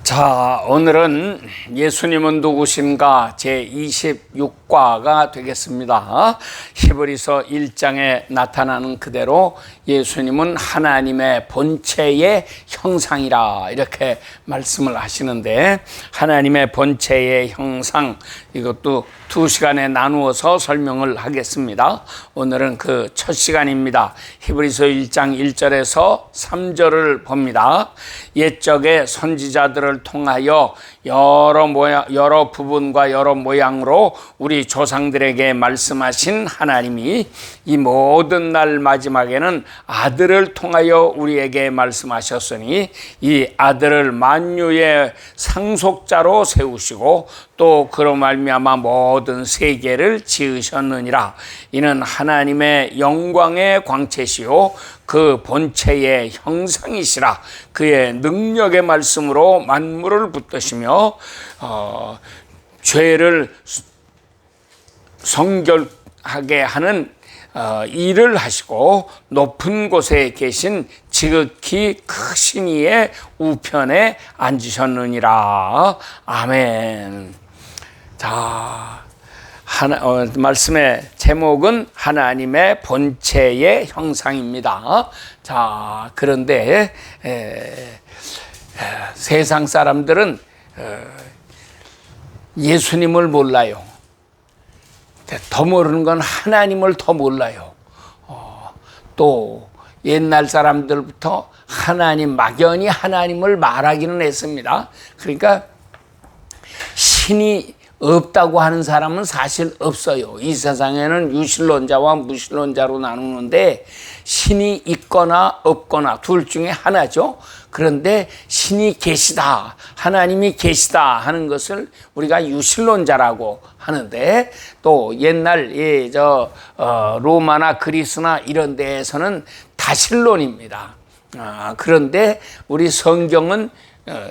자, 오늘은 예수님은 누구신가 제26과가 되겠습니다. 히브리서 1장에 나타나는 그대로 예수님은 하나님의 본체의 형상이라 이렇게 말씀을 하시는데, 하나님의 본체의 형상, 이것도 2시간에 나누어서 설명을 하겠습니다. 오늘은 그 첫 시간입니다. 히브리서 1장 1절에서 3절을 봅니다. 옛적의 선지자들을 통하여 여러 부분과 여러 모양으로 우리 조상들에게 말씀하신 하나님이 이 모든 날 마지막에는 아들을 통하여 우리에게 말씀하셨으니, 이 아들을 만유의 상속자로 세우시고 또 그로 말미암아 모든 세계를 지으셨느니라. 이는 하나님의 영광의 광채시요 그 본체의 형상이시라. 그의 능력의 말씀으로 만물을 붙드시며 죄를 성결하게 하는 일을 하시고 높은 곳에 계신 지극히 크신 이의 우편에 앉으셨느니라. 아멘. 자, 말씀의 제목은 하나님의 본체의 형상입니다. 자, 그런데 세상 사람들은 예수님을 몰라요. 더 모르는 건 하나님을 더 몰라요. 또 옛날 사람들부터 막연히 하나님을 말하기는 했습니다. 그러니까 신이 없다고 하는 사람은 사실 없어요. 이 세상에는 유실론자와 무실론자로 나누는데, 신이 있거나 없거나 둘 중에 하나죠. 그런데 신이 계시다, 하나님이 계시다 하는 것을 우리가 유실론자라고 하는데, 또 옛날 로마나 그리스나 이런 데에서는 다신론입니다. 그런데 우리 성경은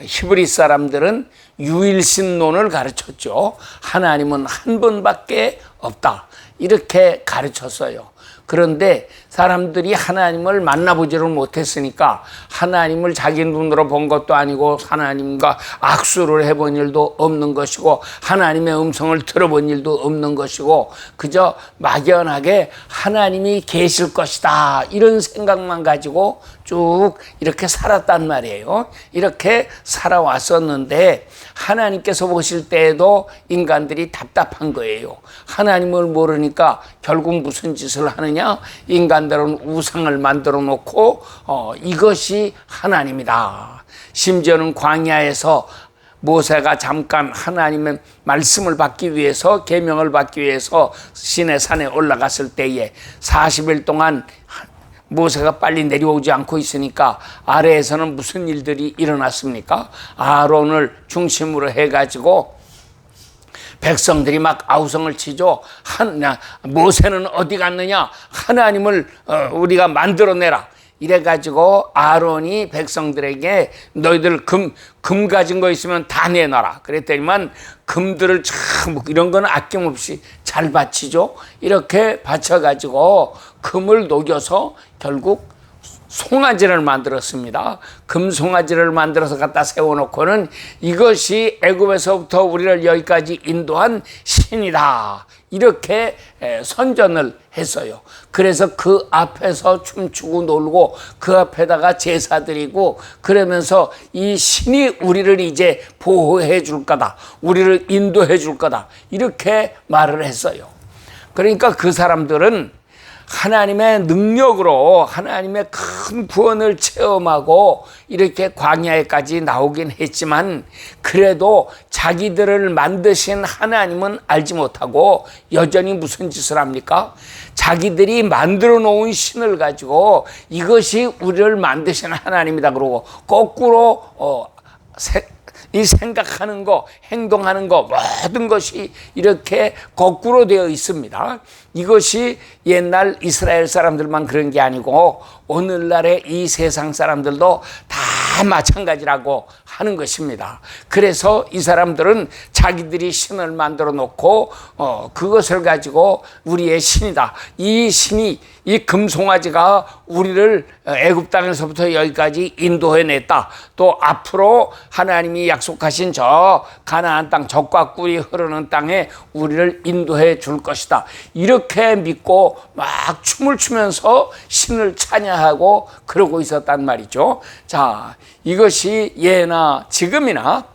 히브리 사람들은 유일신론을 가르쳤죠. 하나님은 한 분밖에 없다, 이렇게 가르쳤어요. 그런데 사람들이 하나님을 만나보지를 못했으니까, 하나님을 자기 눈으로 본 것도 아니고 하나님과 악수를 해본 일도 없는 것이고 하나님의 음성을 들어본 일도 없는 것이고, 그저 막연하게 하나님이 계실 것이다 이런 생각만 가지고 쭉 이렇게 살았단 말이에요. 이렇게 살아왔었는데, 하나님께서 보실 때에도 인간들이 답답한 거예요. 하나님을 모르니까 결국 무슨 짓을 하느냐? 인간들은 우상을 만들어 놓고 이것이 하나님이다. 심지어는 광야에서 모세가 잠깐 하나님의 말씀을 받기 위해서, 계명을 받기 위해서 시내 산에 올라갔을 때에 40일 동안 모세가 빨리 내려오지 않고 있으니까 아래에서는 무슨 일들이 일어났습니까? 아론을 중심으로 해가지고 백성들이 막 아우성을 치죠. 모세는 어디 갔느냐? 하나님을 우리가 만들어내라. 이래가지고 아론이 백성들에게 너희들 금 가진 거 있으면 다 내놔라. 그랬더니만 금들을 참 이런 건 아낌없이 잘 바치죠. 이렇게 바쳐가지고 금을 녹여서 결국 송아지를 만들었습니다. 금 송아지를 만들어서 갖다 세워놓고는 이것이 애굽에서부터 우리를 여기까지 인도한 신이다, 이렇게 선전을 했어요. 그래서 그 앞에서 춤추고 놀고 그 앞에다가 제사 드리고 그러면서 이 신이 우리를 이제 보호해 줄 거다, 우리를 인도해 줄 거다, 이렇게 말을 했어요. 그러니까 그 사람들은 하나님의 능력으로 하나님의 큰 구원을 체험하고 이렇게 광야에까지 나오긴 했지만, 그래도 자기들을 만드신 하나님은 알지 못하고 여전히 무슨 짓을 합니까? 자기들이 만들어 놓은 신을 가지고 이것이 우리를 만드신 하나님이다 그러고 거꾸로 이 생각하는 거, 행동하는 거, 모든 것이 이렇게 거꾸로 되어 있습니다. 이것이 옛날 이스라엘 사람들만 그런 게 아니고 오늘날의 이 세상 사람들도 다 마찬가지라고 하는 것입니다. 그래서 이 사람들은 자기들이 신을 만들어 놓고 그것을 가지고 우리의 신이다. 이 신이, 이 금송아지가 우리를 애굽 땅에서부터 여기까지 인도해냈다. 또 앞으로 하나님이 약속하신 저 가나안 땅, 젖과 꿀이 흐르는 땅에 우리를 인도해 줄 것이다. 이렇게 믿고 막 춤을 추면서 신을 찬양하고 그러고 있었단 말이죠. 자, 이것이 예나 지금이나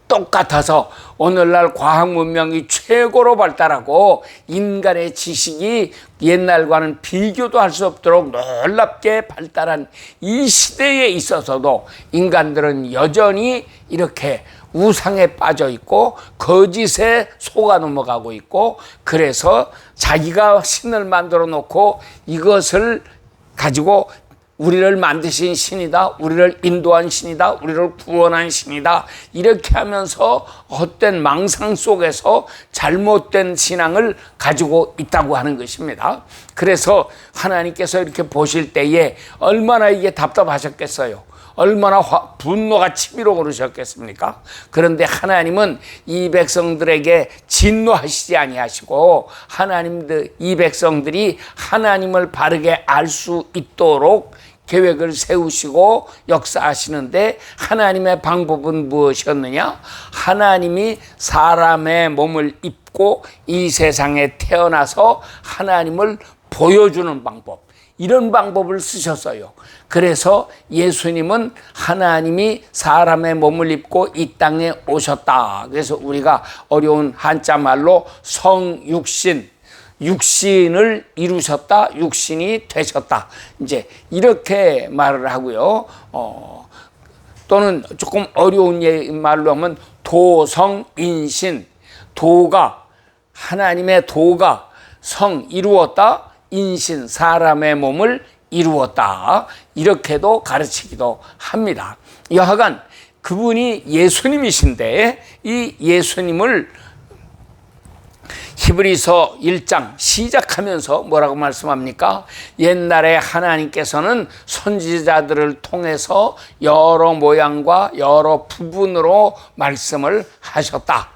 똑같아서 오늘날 과학 문명이 최고로 발달하고 인간의 지식이 옛날과는 비교도 할 수 없도록 놀랍게 발달한 이 시대에 있어서도 인간들은 여전히 이렇게 우상에 빠져 있고 거짓에 속아 넘어가고 있고, 그래서 자기가 신을 만들어 놓고 이것을 가지고 우리를 만드신 신이다, 우리를 인도한 신이다, 우리를 구원한 신이다, 이렇게 하면서 헛된 망상 속에서 잘못된 신앙을 가지고 있다고 하는 것입니다. 그래서 하나님께서 이렇게 보실 때에 얼마나 이게 답답하셨겠어요. 얼마나 분노가 치밀어 오르셨겠습니까? 그런데 하나님은 이 백성들에게 진노하시지 아니하시고 이 백성들이 하나님을 바르게 알 수 있도록 계획을 세우시고 역사하시는데, 하나님의 방법은 무엇이었느냐? 하나님이 사람의 몸을 입고 이 세상에 태어나서 하나님을 보여주는 방법, 이런 방법을 쓰셨어요. 그래서 예수님은 하나님이 사람의 몸을 입고 이 땅에 오셨다. 그래서 우리가 어려운 한자 말로 성육신, 육신을 이루셨다, 육신이 되셨다, 이제 이렇게 말을 하고요. 또는 조금 어려운 말로 하면 도성인신, 도가, 하나님의 도가 성 이루었다, 인신 사람의 몸을 이루었다, 이렇게도 가르치기도 합니다. 여하간 그분이 예수님이신데, 이 예수님을 히브리서 1장 시작하면서 뭐라고 말씀합니까? 옛날에 하나님께서는 선지자들을 통해서 여러 모양과 여러 부분으로 말씀을 하셨다.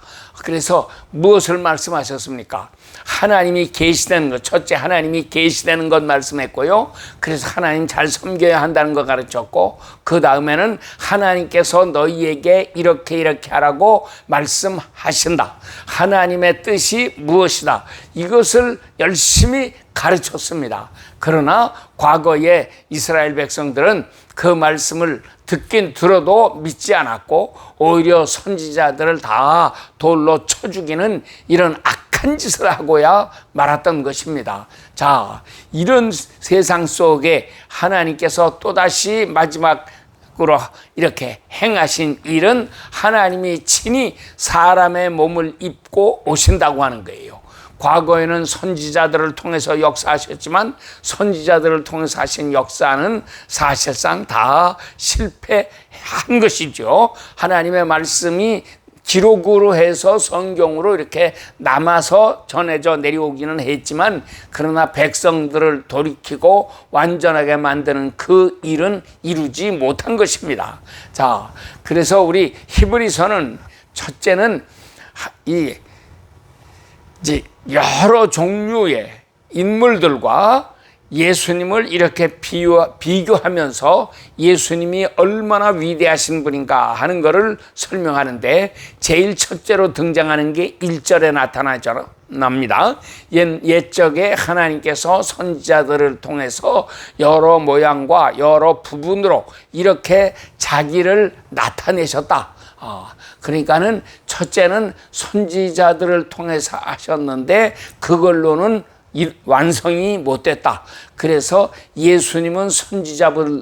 그래서 무엇을 말씀하셨습니까? 하나님이 계시되는 것, 첫째 하나님이 계시되는 것 말씀했고요. 그래서 하나님 잘 섬겨야 한다는 거 가르쳤고, 그 다음에는 하나님께서 너희에게 이렇게 하라고 말씀하신다. 하나님의 뜻이 무엇이다, 이것을 열심히 가르쳤습니다. 그러나 과거에 이스라엘 백성들은 그 말씀을 듣긴 들어도 믿지 않았고, 오히려 선지자들을 다 돌로 쳐 죽이는 이런 악한 짓을 하고야 말았던 것입니다. 자, 이런 세상 속에 하나님께서 또다시 마지막으로 이렇게 행하신 일은 하나님이 친히 사람의 몸을 입고 오신다고 하는 거예요. 과거에는 선지자들을 통해서 역사하셨지만 선지자들을 통해서 하신 역사는 사실상 다 실패한 것이죠. 하나님의 말씀이 기록으로 해서 성경으로 이렇게 남아서 전해져 내려오기는 했지만, 그러나 백성들을 돌이키고 완전하게 만드는 그 일은 이루지 못한 것입니다. 자, 그래서 우리 히브리서는 첫째는 이제 여러 종류의 인물들과 예수님을 이렇게 비교하면서 예수님이 얼마나 위대하신 분인가 하는 것을 설명하는데, 제일 첫째로 등장하는 게 1절에 나타납니다. 옛적에 하나님께서 선지자들을 통해서 여러 모양과 여러 부분으로 이렇게 자기를 나타내셨다. 그러니까는 첫째는 선지자들을 통해서 하셨는데 그걸로는 완성이 못됐다. 그래서 예수님은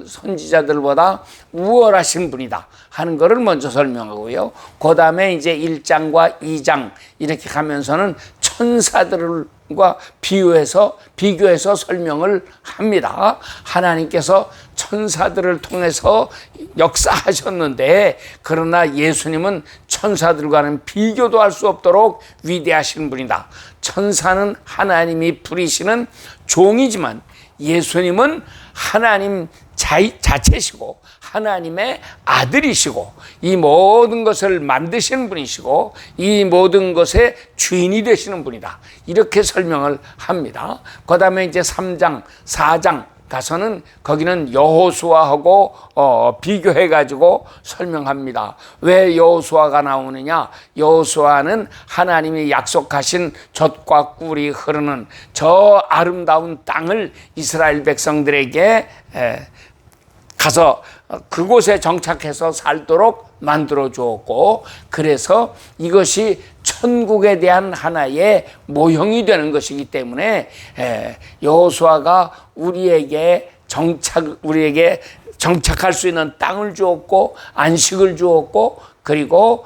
선지자들보다 우월하신 분이다 하는 것을 먼저 설명하고요. 그 다음에 이제 1장과 2장 이렇게 가면서는 천사들과 비교해서 설명을 합니다. 하나님께서 천사들을 통해서 역사하셨는데, 그러나 예수님은 천사들과는 비교도 할 수 없도록 위대하신 분이다. 천사는 하나님이 부리시는 종이지만 예수님은 하나님 자체시고 하나님의 아들이시고 이 모든 것을 만드시는 분이시고 이 모든 것의 주인이 되시는 분이다. 이렇게 설명을 합니다. 그 다음에 이제 3장, 4장 가서는 거기는 여호수아하고 비교해가지고 설명합니다. 왜 여호수아가 나오느냐? 여호수아는 하나님이 약속하신 젖과 꿀이 흐르는 저 아름다운 땅을 이스라엘 백성들에게 가서 그곳에 정착해서 살도록 만들어 주었고, 그래서 이것이 천국에 대한 하나의 모형이 되는 것이기 때문에 여호수아가 우리에게 정착할 수 있는 땅을 주었고 안식을 주었고, 그리고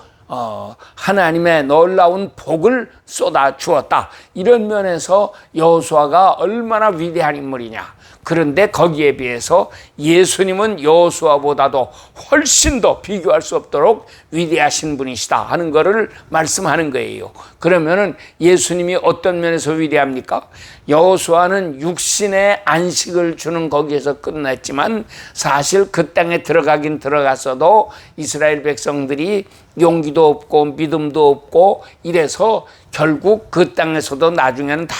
하나님의 놀라운 복을 쏟아 주었다. 이런 면에서 여호수아가 얼마나 위대한 인물이냐. 그런데 거기에 비해서 예수님은 여호수아보다도 훨씬 더 비교할 수 없도록 위대하신 분이시다 하는 것을 말씀하는 거예요. 그러면은 예수님이 어떤 면에서 위대합니까? 여호수아는 육신의 안식을 주는 거기에서 끝냈지만 사실 그 땅에 들어가긴 들어갔어도 이스라엘 백성들이 용기도 없고 믿음도 없고 이래서 결국 그 땅에서도 나중에는 다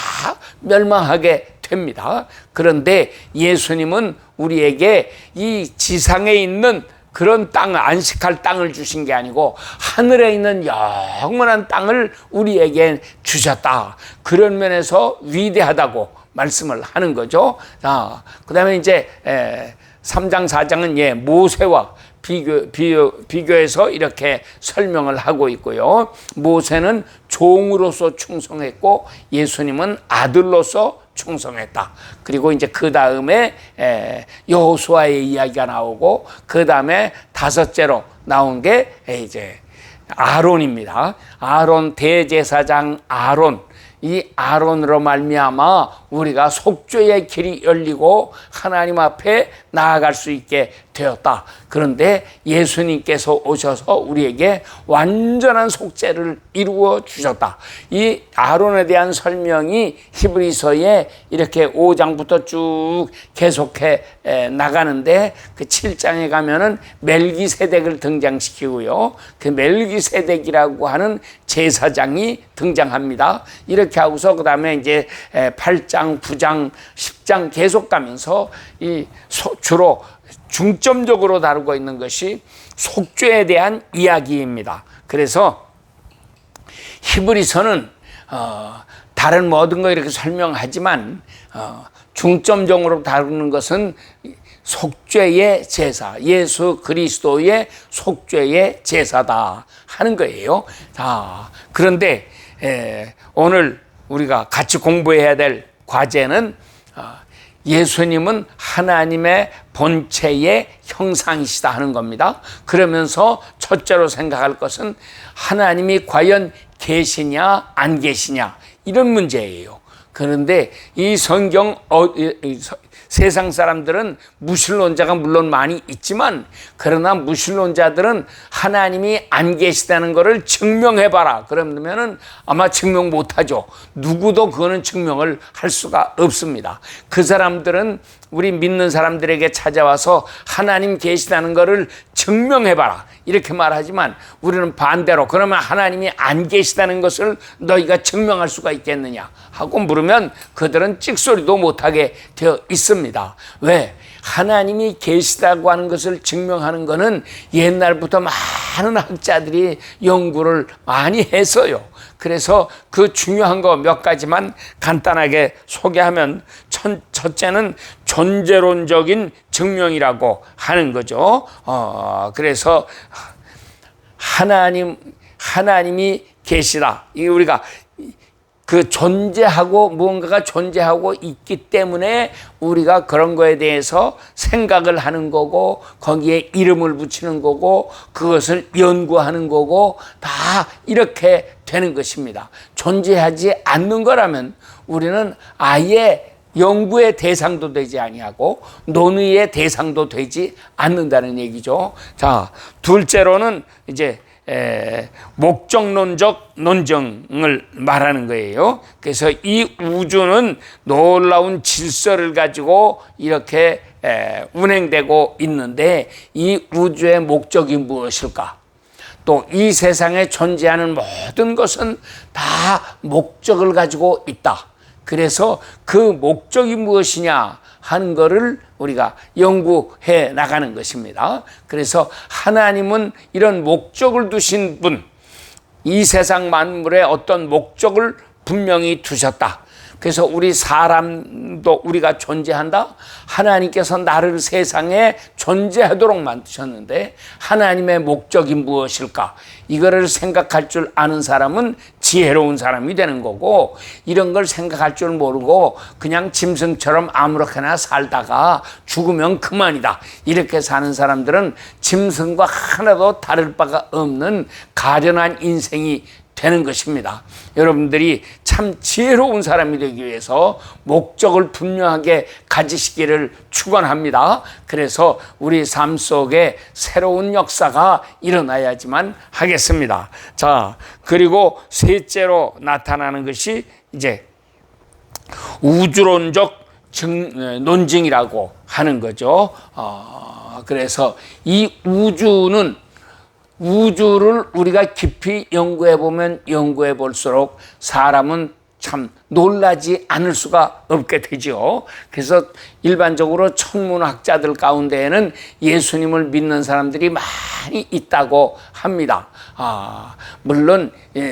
멸망하게 됩니다. 그런데 예수님은 우리에게 이 지상에 있는 그런 땅을, 안식할 땅을 주신 게 아니고 하늘에 있는 영원한 땅을 우리에게 주셨다. 그런 면에서 위대하다고 말씀을 하는 거죠. 그 다음에 이제 3장, 4장은 모세와 비교해서 이렇게 설명을 하고 있고요. 모세는 종으로서 충성했고 예수님은 아들로서 충성했다. 그리고 이제 그 다음에 여호수아의 이야기가 나오고 그 다음에 다섯째로 나온 게 이제 아론입니다. 아론, 대제사장 아론. 이 아론으로 말미암아 우리가 속죄의 길이 열리고 하나님 앞에 나아갈 수 있게 되었다. 그런데 예수님께서 오셔서 우리에게 완전한 속죄를 이루어 주셨다. 이 아론에 대한 설명이 히브리서에 이렇게 5장부터 쭉 계속해 나가는데 그 7장에 가면은 멜기세덱을 등장시키고요. 그 멜기세덱이라고 하는 제사장이 등장합니다. 이렇게 하고서 그 다음에 이제 8장, 9장, 10장 계속 가면서 주로 중점적으로 다루고 있는 것이 속죄에 대한 이야기입니다. 그래서 히브리서는 다른 모든 거 이렇게 설명하지만 중점적으로 다루는 것은 속죄의 제사, 예수 그리스도의 속죄의 제사다 하는 거예요. 그런데 오늘 우리가 같이 공부해야 될 과제는 예수님은 하나님의 본체의 형상이시다 하는 겁니다. 그러면서 첫째로 생각할 것은 하나님이 과연 계시냐 안 계시냐 이런 문제예요. 그런데 이 성경 세상 사람들은 무신론자가 물론 많이 있지만 그러나 무신론자들은 하나님이 안 계시다는 것을 증명해봐라 그러면은 아마 증명 못하죠. 누구도 그거는 증명을 할 수가 없습니다. 그 사람들은 우리 믿는 사람들에게 찾아와서 하나님 계시다는 것을 증명해봐라 이렇게 말하지만 우리는 반대로 그러면 하나님이 안 계시다는 것을 너희가 증명할 수가 있겠느냐 하고 물으면 그들은 찍소리도 못하게 되어 있습니다. 왜? 하나님이 계시다고 하는 것을 증명하는 것은 옛날부터 많은 학자들이 연구를 많이 했어요. 그래서 그 중요한 거 몇 가지만 간단하게 소개하면 첫째는 존재론적인 증명이라고 하는 거죠. 그래서 하나님이 계시다. 이게 우리가 그 존재하고 무언가가 존재하고 있기 때문에 우리가 그런 거에 대해서 생각을 하는 거고 거기에 이름을 붙이는 거고 그것을 연구하는 거고 다 이렇게 되는 것입니다. 존재하지 않는 거라면 우리는 아예 연구의 대상도 되지 아니하고 논의의 대상도 되지 않는다는 얘기죠. 자, 둘째로는 이제 목적론적 논증을 말하는 거예요. 그래서 이 우주는 놀라운 질서를 가지고 이렇게 운행되고 있는데 이 우주의 목적이 무엇일까? 또 이 세상에 존재하는 모든 것은 다 목적을 가지고 있다. 그래서 그 목적이 무엇이냐 하는 것을 우리가 연구해 나가는 것입니다. 그래서 하나님은 이런 목적을 두신 분, 이 세상 만물에 어떤 목적을 분명히 두셨다. 그래서 우리 사람도 우리가 존재한다. 하나님께서 나를 세상에 존재하도록 만드셨는데 하나님의 목적이 무엇일까? 이거를 생각할 줄 아는 사람은 지혜로운 사람이 되는 거고, 이런 걸 생각할 줄 모르고 그냥 짐승처럼 아무렇게나 살다가 죽으면 그만이다, 이렇게 사는 사람들은 짐승과 하나도 다를 바가 없는 가련한 인생이 되는 것입니다. 여러분들이 참 지혜로운 사람이 되기 위해서 목적을 분명하게 가지시기를 축원합니다. 그래서 우리 삶 속에 새로운 역사가 일어나야지만 하겠습니다. 자, 그리고 셋째로 나타나는 것이 이제 우주론적 논증이라고 하는 거죠. 그래서 이 우주를 우리가 깊이 연구해 보면 연구해 볼수록 사람은 참 놀라지 않을 수가 없게 되죠. 그래서 일반적으로 천문학자들 가운데에는 예수님을 믿는 사람들이 많이 있다고 합니다. 물론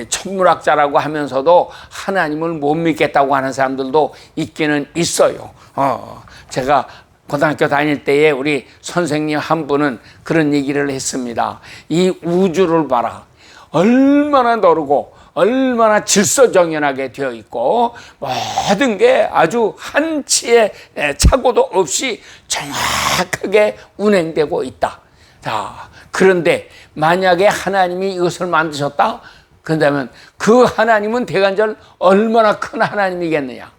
천문학자라고 하면서도 하나님을 못 믿겠다고 하는 사람들도 있기는 있어요. 제가 고등학교 다닐 때에 우리 선생님 한 분은 그런 얘기를 했습니다. 이 우주를 봐라. 얼마나 넓고 얼마나 질서정연하게 되어 있고 모든 게 아주 한치의 착오도 없이 정확하게 운행되고 있다. 자, 그런데 만약에 하나님이 이것을 만드셨다? 그런다면 그 하나님은 대간절 얼마나 큰 하나님이겠느냐?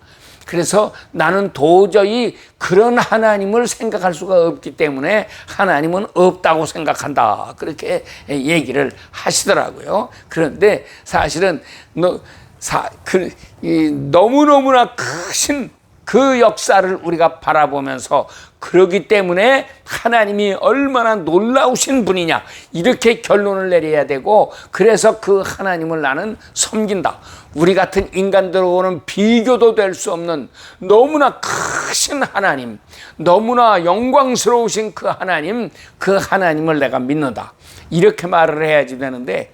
그래서 나는 도저히 그런 하나님을 생각할 수가 없기 때문에 하나님은 없다고 생각한다, 그렇게 얘기를 하시더라고요. 그런데 사실은 너무너무나 크신 그 역사를 우리가 바라보면서 그러기 때문에 하나님이 얼마나 놀라우신 분이냐, 이렇게 결론을 내려야 되고, 그래서 그 하나님을 나는 섬긴다. 우리 같은 인간들하고는 비교도 될 수 없는 너무나 크신 하나님, 너무나 영광스러우신 그 하나님을 내가 믿는다, 이렇게 말을 해야지 되는데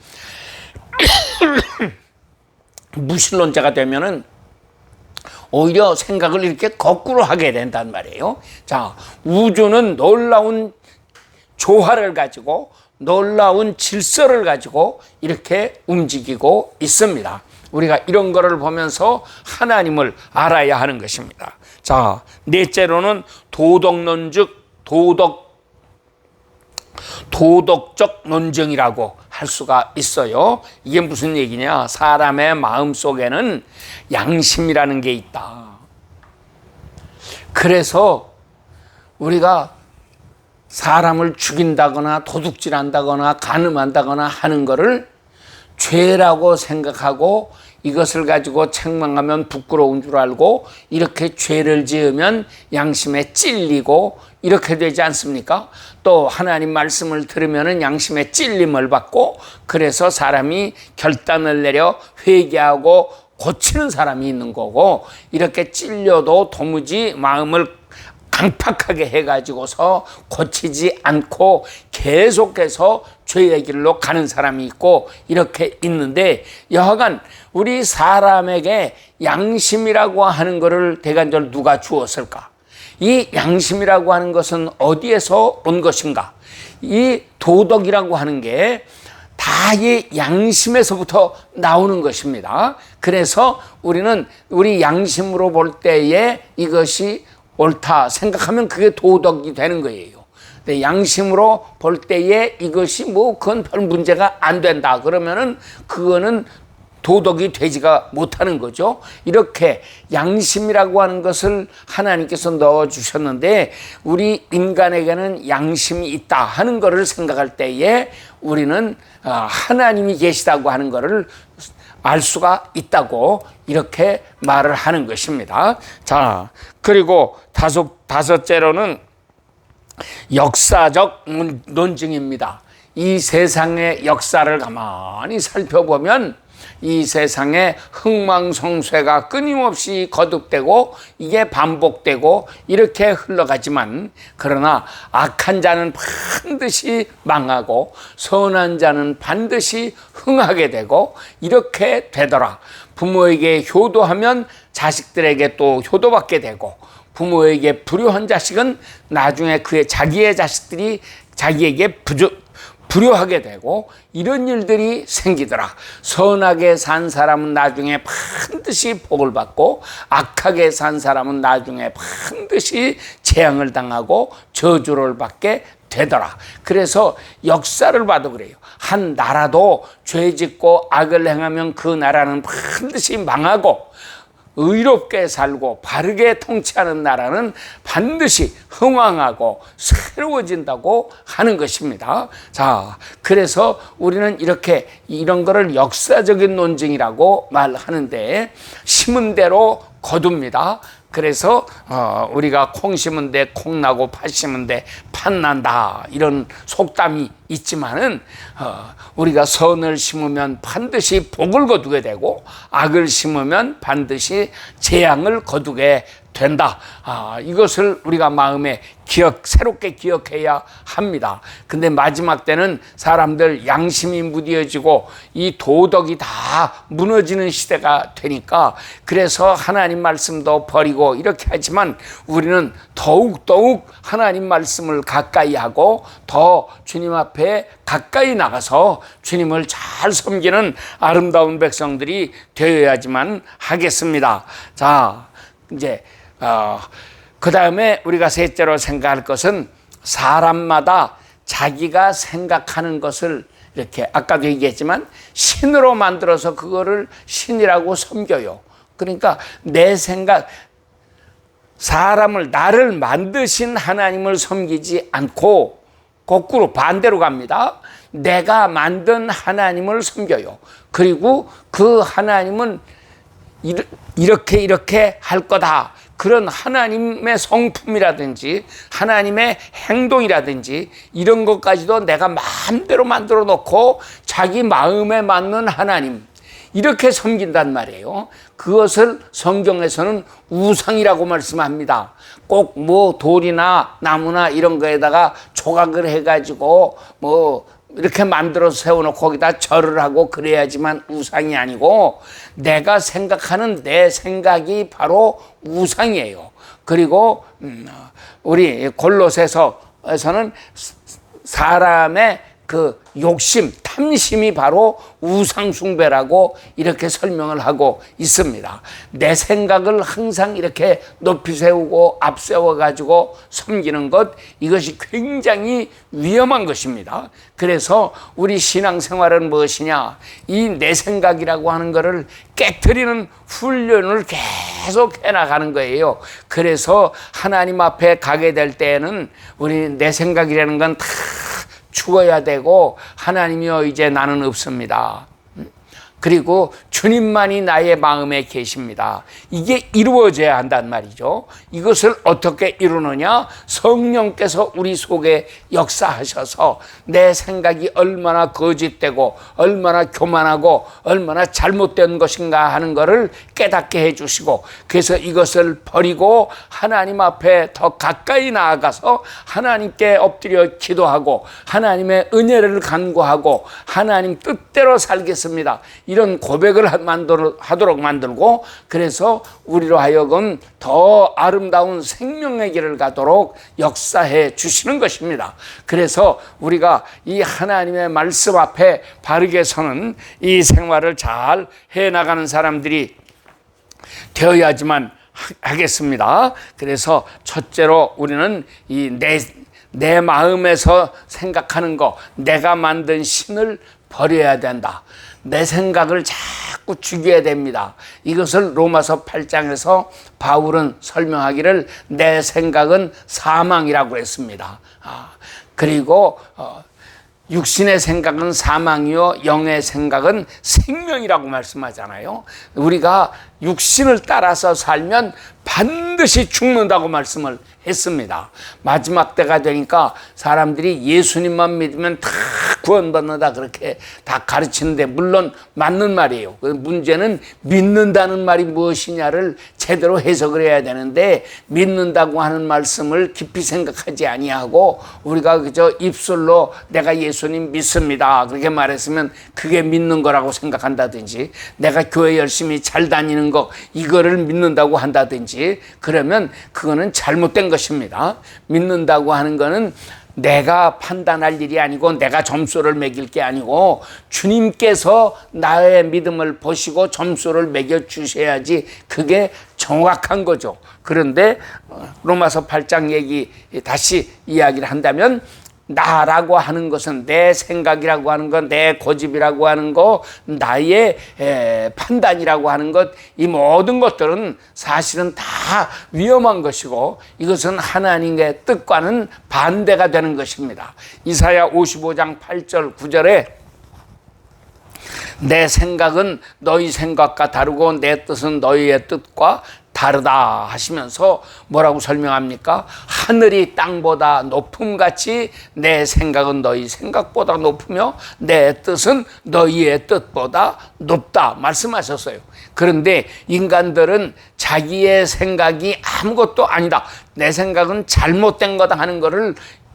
무신론자가 되면은 오히려 생각을 이렇게 거꾸로 하게 된단 말이에요. 자, 우주는 놀라운 조화를 가지고 놀라운 질서를 가지고 이렇게 움직이고 있습니다. 우리가 이런 거를 보면서 하나님을 알아야 하는 것입니다. 자, 넷째로는 도덕적 논증이라고 할 수가 있어요. 이게 무슨 얘기냐? 사람의 마음 속에는 양심이라는 게 있다. 그래서 우리가 사람을 죽인다거나 도둑질한다거나 간음한다거나 하는 거를 죄라고 생각하고 이것을 가지고 책망하면 부끄러운 줄 알고 이렇게 죄를 지으면 양심에 찔리고 이렇게 되지 않습니까? 또 하나님 말씀을 들으면 양심에 찔림을 받고, 그래서 사람이 결단을 내려 회개하고 고치는 사람이 있는 거고, 이렇게 찔려도 도무지 마음을 강팍하게 해가지고서 고치지 않고 계속해서 죄의 길로 가는 사람이 있고, 이렇게 있는데, 여하간 우리 사람에게 양심이라고 하는 것을 대간절 누가 주었을까? 이 양심이라고 하는 것은 어디에서 온 것인가? 이 도덕이라고 하는 게 다 이 양심에서부터 나오는 것입니다. 그래서 우리는 우리 양심으로 볼 때에 이것이 옳다 생각하면 그게 도덕이 되는 거예요. 근데 양심으로 볼 때에 이것이 그건 별 문제가 안 된다 그러면은 그거는 도덕이 되지가 못하는 거죠. 이렇게 양심이라고 하는 것을 하나님께서 넣어주셨는데 우리 인간에게는 양심이 있다 하는 것을 생각할 때에 우리는 하나님이 계시다고 하는 것을 알 수가 있다고 이렇게 말을 하는 것입니다. 자, 그리고 다섯째로는 역사적 논증입니다. 이 세상의 역사를 가만히 살펴보면 이 세상에 흥망성쇠가 끊임없이 거듭되고 이게 반복되고 이렇게 흘러가지만 그러나 악한 자는 반드시 망하고 선한 자는 반드시 흥하게 되고 이렇게 되더라. 부모에게 효도하면 자식들에게 또 효도받게 되고 부모에게 불효한 자식은 나중에 자기의 자식들이 자기에게 불효하게 되고 이런 일들이 생기더라. 선하게 산 사람은 나중에 반드시 복을 받고 악하게 산 사람은 나중에 반드시 재앙을 당하고 저주를 받게 되더라. 그래서 역사를 봐도 그래요. 한 나라도 죄 짓고 악을 행하면 그 나라는 반드시 망하고 의롭게 살고 바르게 통치하는 나라는 반드시 흥왕하고 새로워진다고 하는 것입니다. 자, 그래서 우리는 이런 거를 역사적인 논증이라고 말하는데 심은 대로 거둡니다. 그래서 우리가 콩 심은 데 콩 나고 팥 심은 데 팥 난다 이런 속담이 있지만은 우리가 선을 심으면 반드시 복을 거두게 되고 악을 심으면 반드시 재앙을 거두게 된다. 이것을 우리가 마음에 새롭게 기억해야 합니다. 근데 마지막 때는 사람들 양심이 무뎌지고 이 도덕이 다 무너지는 시대가 되니까 그래서 하나님 말씀도 버리고 이렇게 하지만 우리는 더욱더욱 하나님 말씀을 가까이 하고 더 주님 앞에 가까이 나가서 주님을 잘 섬기는 아름다운 백성들이 되어야지만 하겠습니다. 자, 이제 그 다음에 우리가 셋째로 생각할 것은 사람마다 자기가 생각하는 것을 이렇게 아까도 얘기했지만 신으로 만들어서 그거를 신이라고 섬겨요. 그러니까 내 생각, 나를 만드신 하나님을 섬기지 않고 거꾸로 반대로 갑니다. 내가 만든 하나님을 섬겨요. 그리고 그 하나님은 이렇게 할 거다. 그런 하나님의 성품이라든지 하나님의 행동이라든지 이런 것까지도 내가 마음대로 만들어 놓고 자기 마음에 맞는 하나님 이렇게 섬긴단 말이에요. 그것을 성경에서는 우상이라고 말씀합니다. 꼭 뭐 돌이나 나무나 이런 거에다가 조각을 해가지고 이렇게 만들어서 세워놓고 거기다 절을 하고 그래야지만 우상이 아니고 내가 생각하는 내 생각이 바로 우상이에요. 그리고 우리 골로새서에서는 사람의 그 욕심, 탐심이 바로 우상숭배라고 이렇게 설명을 하고 있습니다. 내 생각을 항상 이렇게 높이 세우고 앞세워가지고 섬기는 것, 이것이 굉장히 위험한 것입니다. 그래서 우리 신앙생활은 무엇이냐? 이 내 생각이라고 하는 것을 깨트리는 훈련을 계속 해나가는 거예요. 그래서 하나님 앞에 가게 될 때에는 우리 내 생각이라는 건 다 죽어야 되고 하나님이여 이제 나는 없습니다. 그리고 주님만이 나의 마음에 계십니다. 이게 이루어져야 한단 말이죠. 이것을 어떻게 이루느냐? 성령께서 우리 속에 역사하셔서 내 생각이 얼마나 거짓되고 얼마나 교만하고 얼마나 잘못된 것인가 하는 것을 깨닫게 해주시고 그래서 이것을 버리고 하나님 앞에 더 가까이 나아가서 하나님께 엎드려 기도하고 하나님의 은혜를 간구하고 하나님 뜻대로 살겠습니다. 이런 고백을 하도록 만들고 그래서 우리로 하여금 더 아름다운 생명의 길을 가도록 역사해 주시는 것입니다. 그래서 우리가 이 하나님의 말씀 앞에 바르게 서는 이 생활을 잘 해나가는 사람들이 되어야지만 하겠습니다. 그래서 첫째로 우리는 내 마음에서 생각하는 거, 내가 만든 신을 버려야 된다. 내 생각을 자꾸 죽여야 됩니다. 이것을 로마서 8장에서 바울은 설명하기를 내 생각은 사망이라고 했습니다. 그리고 육신의 생각은 사망이요 영의 생각은 생명이라고 말씀하잖아요. 우리가 육신을 따라서 살면 반드시 죽는다고 말씀을 했습니다. 마지막 때가 되니까 사람들이 예수님만 믿으면 다 구원받는다 그렇게 다 가르치는데 물론 맞는 말이에요. 문제는 믿는다는 말이 무엇이냐를 제대로 해석을 해야 되는데 믿는다고 하는 말씀을 깊이 생각하지 아니하고 우리가 그저 입술로 내가 예수님 믿습니다 그렇게 말했으면 그게 믿는 거라고 생각한다든지 내가 교회 열심히 잘 다니는 거 이거를 믿는다고 한다든지 그러면 그거는 잘못된 것입니다. 믿는다고 하는 거는 내가 판단할 일이 아니고 내가 점수를 매길 게 아니고 주님께서 나의 믿음을 보시고 점수를 매겨 주셔야지 그게 정확한 거죠. 그런데 로마서 8장 얘기 다시 이야기를 한다면 나라고 하는 것은 내 생각이라고 하는 것, 내 고집이라고 하는 것, 나의 판단이라고 하는 것, 이 모든 것들은 사실은 다 위험한 것이고 이것은 하나님의 뜻과는 반대가 되는 것입니다. 이사야 55장 8절 9절에 내 생각은 너희 생각과 다르고 내 뜻은 너희의 뜻과 다르다 하시면서 뭐라고 설명합니까? 하늘이 땅보다 높음같이 내 생각은 너희 생각보다 높으며 내 뜻은 너희의 뜻보다 높다 말씀하셨어요. 그런데 인간들은 자기의 생각이 아무것도 아니다, 내 생각은 잘못된 거다 하는 것을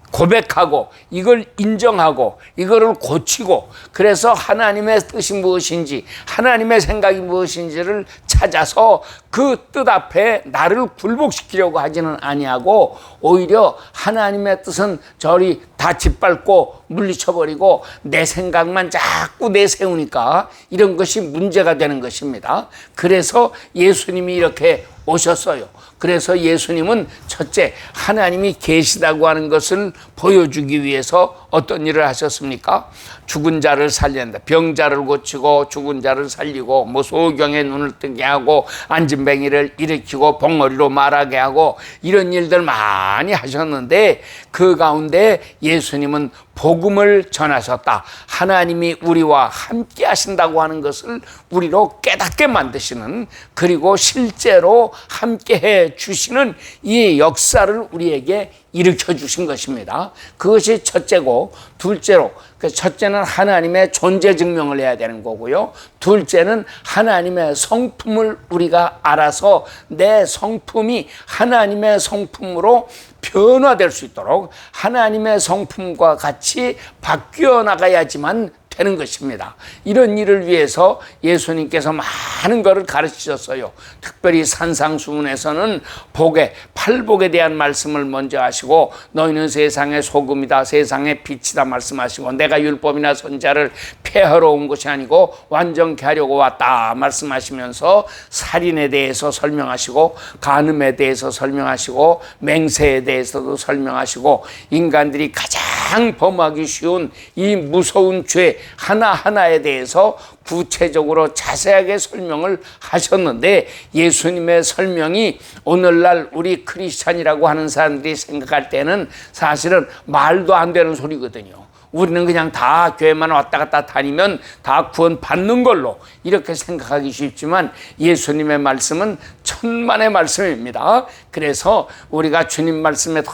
고백하고 이걸 인정하고 이거를 고치고 그래서 하나님의 뜻이 무엇인지 하나님의 생각이 무엇인지를 찾아서 그 뜻 앞에 나를 굴복시키려고 하지는 아니하고 오히려 하나님의 뜻은 저리 다 짓밟고 물리쳐버리고 내 생각만 자꾸 내세우니까 이런 것이 문제가 되는 것입니다. 그래서 예수님이 이렇게 오셨어요. 그래서 예수님은 첫째 하나님이 계시다고 하는 것을 보여주기 위해서 어떤 일을 하셨습니까? 죽은 자를 살린다, 병자를 고치고 죽은 자를 살리고 뭐 소경의 눈을 뜨게 하고 안진뱅이를 일으키고 봉어리로 말하게 하고 이런 일들 많이 하셨는데 그 가운데 예수님은 복음을 전하셨다. 하나님이 우리와 함께 하신다고 하는 것을 우리로 깨닫게 만드시는 그리고 실제로 함께 해 주시는 이 역사를 우리에게 일으켜 주신 것입니다. 그것이 첫째고 둘째로 첫째는 하나님의 존재 증명을 해야 되는 거고요. 둘째는 하나님의 성품을 우리가 알아서 내 성품이 하나님의 성품으로 변화될 수 있도록 하나님의 성품과 같이 바뀌어 나가야지만 되는 것입니다. 이런 일을 위해서 예수님께서 많은 것을 가르치셨어요. 특별히 산상수훈에서는 복에 팔복에 대한 말씀을 먼저 하시고 너희는 세상의 소금이다 세상의 빛이다 말씀하시고 내가 율법이나 선자를 폐하러 온 것이 아니고 완전케 하려고 왔다 말씀하시면서 살인에 대해서 설명하시고 간음에 대해서 설명하시고 맹세에 대해서도 설명하시고 인간들이 가장 범하기 쉬운 이 무서운 죄 하나하나에 대해서 구체적으로 자세하게 설명을 하셨는데 예수님의 설명이 오늘날 우리 크리스찬이라고 하는 사람들이 생각할 때는 사실은 말도 안 되는 소리거든요. 우리는 그냥 다 교회만 왔다 갔다 다니면 다 구원 받는 걸로 이렇게 생각하기 쉽지만 예수님의 말씀은 천만의 말씀입니다. 그래서 우리가 주님 말씀에 더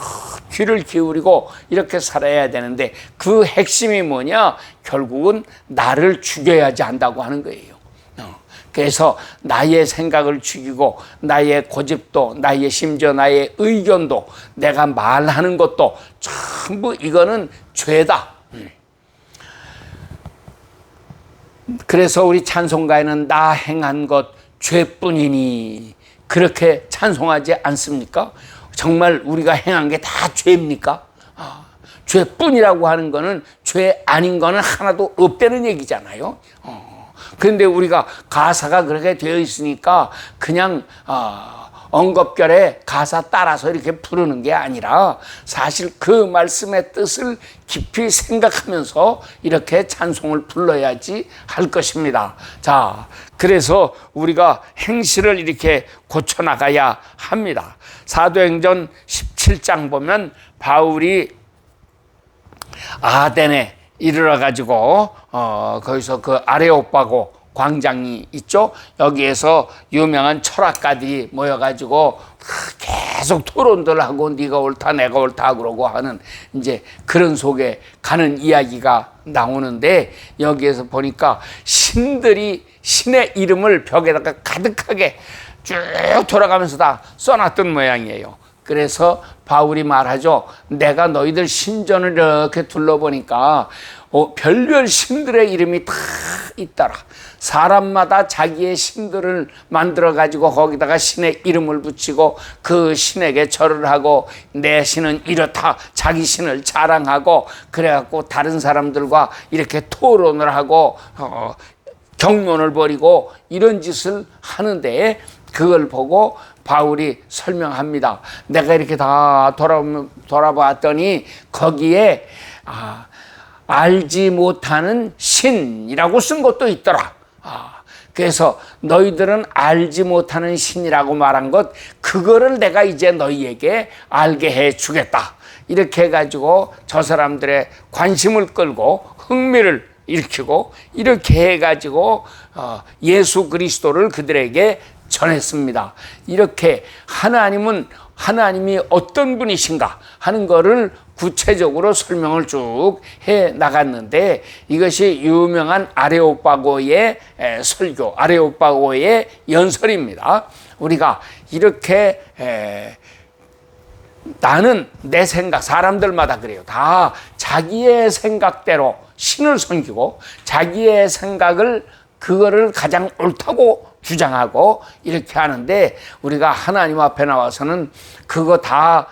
귀를 기울이고 이렇게 살아야 되는데 그 핵심이 뭐냐? 결국은 나를 죽여야지 한다고 하는 거예요. 그래서 나의 생각을 죽이고 나의 고집도 나의 심지어 나의 의견도 내가 말하는 것도 전부 이거는 죄다. 그래서 우리 찬송가에는 나 행한 것 죄뿐이니 그렇게 찬송하지 않습니까? 정말 우리가 행한 게 다 죄입니까? 죄뿐이라고 하는 거는 죄 아닌 거는 하나도 없다는 얘기잖아요. 그런데 우리가 가사가 그렇게 되어 있으니까 그냥 언급결에 가사 따라서 이렇게 부르는 게 아니라 사실 그 말씀의 뜻을 깊이 생각하면서 이렇게 찬송을 불러야지 할 것입니다. 자, 그래서 우리가 행실을 이렇게 고쳐나가야 합니다. 사도행전 17장 보면 바울이 아덴에 이르러 가지고 거기서 그 아레오파고 광장이 있죠. 여기에서 유명한 철학가들이 모여가지고 계속 토론들 하고 네가 옳다 내가 옳다 그러고 하는 이제 그런 속에 가는 이야기가 나오는데, 여기에서 보니까 신들이 신의 이름을 벽에다가 가득하게 쭉 돌아가면서 다 써놨던 모양이에요. 그래서 바울이 말하죠. 내가 너희들 신전을 이렇게 둘러보니까 별별 신들의 이름이 다 있더라. 사람마다 자기의 신들을 만들어 가지고 거기다가 신의 이름을 붙이고 그 신에게 절을 하고 내 신은 이렇다 자기 신을 자랑하고 그래갖고 다른 사람들과 이렇게 토론을 하고 경론을 벌이고 이런 짓을 하는데, 그걸 보고 바울이 설명합니다. 내가 이렇게 다 돌아봤더니 거기에 알지 못하는 신이라고 쓴 것도 있더라. 그래서 너희들은 알지 못하는 신이라고 말한 것, 그거를 내가 이제 너희에게 알게 해 주겠다. 이렇게 해가지고 저 사람들의 관심을 끌고 흥미를 일으키고 이렇게 해가지고 예수 그리스도를 그들에게 전했습니다. 이렇게 하나님이 어떤 분이신가 하는 거를 구체적으로 설명을 쭉 해 나갔는데, 이것이 유명한 아레오파고의 설교, 아레오파고의 연설입니다. 우리가 이렇게 나는 내 생각, 사람들마다 그래요. 다 자기의 생각대로 신을 섬기고 자기의 생각을 그거를 가장 옳다고 주장하고 이렇게 하는데, 우리가 하나님 앞에 나와서는 그거 다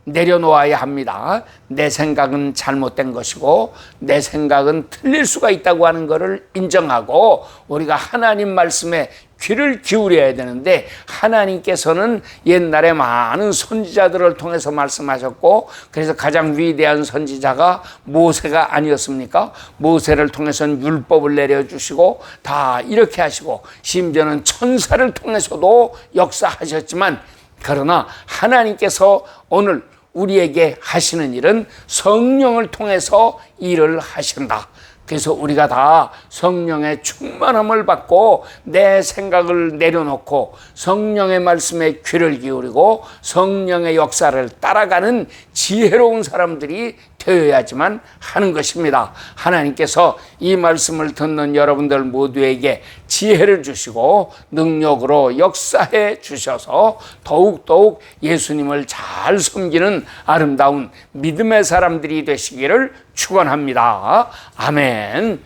내려놓아야 합니다. 내 생각은 잘못된 것이고 내 생각은 틀릴 수가 있다고 하는 것을 인정하고 우리가 하나님 말씀에 귀를 기울여야 되는데, 하나님께서는 옛날에 많은 선지자들을 통해서 말씀하셨고, 그래서 가장 위대한 선지자가 모세가 아니었습니까? 모세를 통해서는 율법을 내려주시고 다 이렇게 하시고, 심지어는 천사를 통해서도 역사하셨지만, 그러나 하나님께서 오늘 우리에게 하시는 일은 성령을 통해서 일을 하신다. 그래서 우리가 다 성령의 충만함을 받고 내 생각을 내려놓고 성령의 말씀에 귀를 기울이고 성령의 역사를 따라가는 지혜로운 사람들이 되어야지만 하는 것입니다. 하나님께서 이 말씀을 듣는 여러분들 모두에게 지혜를 주시고 능력으로 역사해 주셔서 더욱더욱 예수님을 잘 섬기는 아름다운 믿음의 사람들이 되시기를 축원합니다. 아멘.